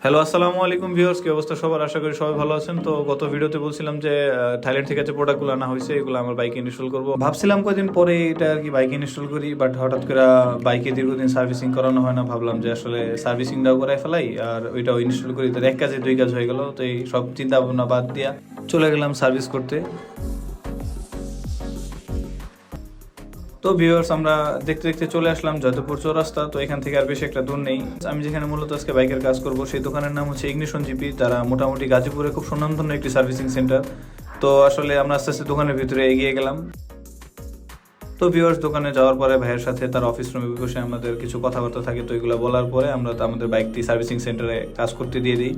Hello, আসসালামু আলাইকুম viewers, কি অবস্থা সবার? আশা করি সবাই ভালো আছেন। তো গত ভিডিওতে বলছিলাম যে থাইল্যান্ড থেকে যে প্রোডাক্টগুলো আনা হয়েছে এগুলো আমার বাইকে ইনস্টল করব। ভাবছিলাম কয়েকদিন পরে এটা আর কি বাইকে ইনস্টল করি, বাট হঠাৎ করে বাইকে দীর্ঘদিন সার্ভিসিং করানো হয় না। ভাবলাম যে আসলে সার্ভিসিংটাও করাই ফেলাই আর ওইটাও ইনস্টল করি, তো এক কাজে দুই কাজ হয়ে গেল। তো এই সব চিন্তা ভাবনা বাদ দিয়া চলে গেলাম সার্ভিস করতে। তো ভিউয়ার্স, আমরা দেখতে দেখতে চলে আসলাম যাদবপুর চৌরাস্তা। তো এখান থেকে আর বেশি একটা দূর নেই। আমি যেখানে মূলত আজকে বাইকের কাজ করব সেই দোকানের নাম হচ্ছে ইগনিশন জিপি। তারা মোটামুটি গাজীপুরে খুব সুনামধন্য একটি সার্ভিসিং সেন্টার। তো আসলে আমরা আস্তে আস্তে দোকানের ভিতরে এগিয়ে গেলাম। তো ভিউয়ার্স, দোকানে যাওয়ার পরে ভাইয়ের সাথে তার অফিস রুমে বসে আমাদের কিছু কথাবার্তা থাকে। তো এগুলো বলার পরে আমরা তো আমাদের বাইকটি সার্ভিসিং সেন্টারে কাজ করতে দিয়ে দিই।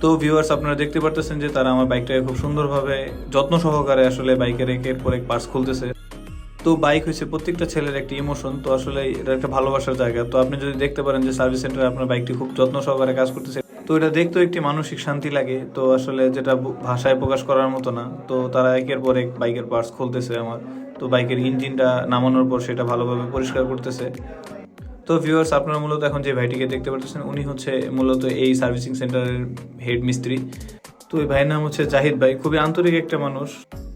তো ভিউয়ার্স, আপনারা দেখতে পারতেছেন যে তারা আমার বাইকটাকে খুব সুন্দরভাবে যত্ন সহকারে আসলে বাইকের একের পর এক পার্টস খুলতেছে। তো বাইক হচ্ছে প্রত্যেকটা ছেলের একটা ইমোশন। তো আসলে এটা একটা ভালোবাসার জায়গা। তো আপনি যদি দেখতে পারেন যে সার্ভিস সেন্টারে আপনার বাইকটি খুব যত্ন সহকারে কাজ করতেছে, তো এটা দেখতেও একটি মানসিক শান্তি লাগে। তো আসলে যেটা ভাষায় প্রকাশ করার মতো না। তো তারা একের পর এক বাইকের পার্টস খুলতেছে আমার। তো বাইকের ইঞ্জিনটা নামানোর পর সেটা ভালোভাবে পরিষ্কার করতেছে। তো ভিউয়ার্স, আপনারা মূলত এখন যে ভাইটিকে দেখতে পাচ্ছেন উনি হচ্ছে মূলত এই সার্ভিসিং সেন্টারের হেড মিস্ত্রি। তো এই ভাইয়ের নাম হচ্ছে জাহিদ ভাই, খুবই আন্তরিক একটা মানুষ।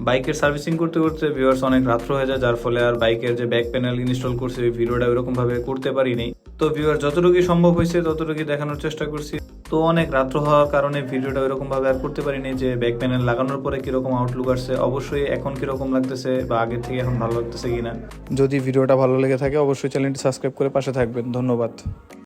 বাইকের সার্ভিসিং করতে করতে ভিউয়ার্স অনেক রাত্র হয়ে যায়, যার ফলে আর বাইকের যে ব্যাক প্যানেল ইনস্টল করছে ওই ভিডিওটা ওইরকম ভাবে করতে পারিনি। তো ভিউয়ার্স, যতটুকুই সম্ভব হয়েছে ততটুকুই দেখানোর চেষ্টা করছি। তো অনেক রাত্র হওয়ার কারণে ভিডিওটা ওইরকম ভাবে আর করতে পারিনি যে ব্যাক প্যানেল লাগানোর পরে কিরকম আউটলুক আসছে, অবশ্যই এখন কিরকম লাগতেছে বা আগের থেকে এখন ভালো লাগতেছে কিনা। যদি ভিডিওটা ভালো লেগে থাকে অবশ্যই চ্যানেলটি সাবস্ক্রাইব করে পাশে থাকবেন। ধন্যবাদ।